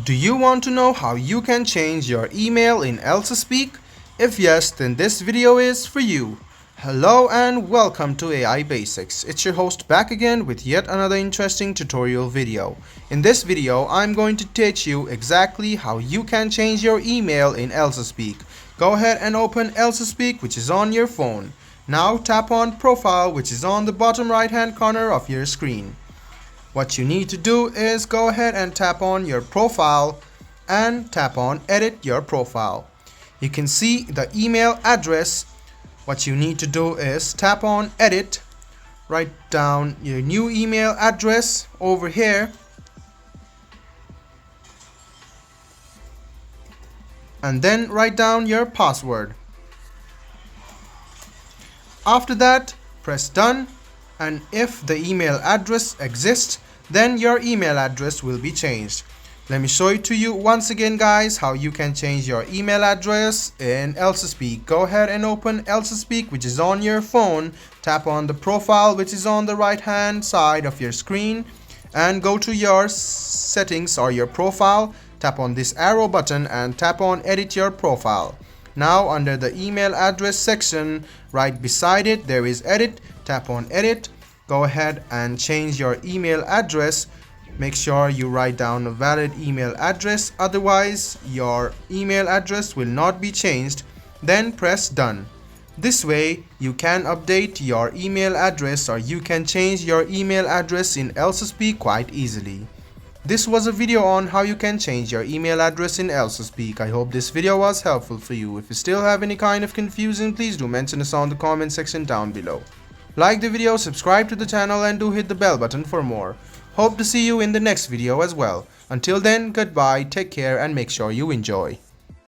Do you want to know how you can change your email in Elsa Speak? If yes, then this video is for you. Hello and welcome to AI Basics. It's your host back again with yet another interesting tutorial video. In this video, I'm going to teach you exactly how you can change your email in Elsa Speak. Go ahead and open Elsa Speak, which is on your phone. Now tap on Profile, which is on the bottom right hand corner of your screen. What you need to do is go ahead and tap on your profile and tap on Edit your profile. You can see the email address. What you need to do is tap on Edit, write down your new email address over here, and then write down your password. After that, press Done, and if the email address exists, then your email address will be changed. Let me show it to you once again, guys, how you can change your email address in Elsa Speak. Go ahead and open Elsa Speak, which is on your phone. Tap on the profile, which is on the right hand side of your screen, and go to your settings or your profile. Tap on this arrow button and tap on Edit your profile. Now under the email address section, right beside it, there is Edit. Tap on Edit. Go ahead and change your email address. Make sure you write down a valid email address, otherwise your email address will not be changed. Then press Done. This way you can update your email address, or you can change your email address in Elsa Speak quite easily. This was a video on how you can change your email address in Elsa Speak. I hope this video was helpful for you. If you still have any kind of confusion, please do mention us on the comment section down below. Like the video, subscribe to the channel, and do hit the bell button for more. Hope to see you in the next video as well. Until then, goodbye, take care, and make sure you enjoy.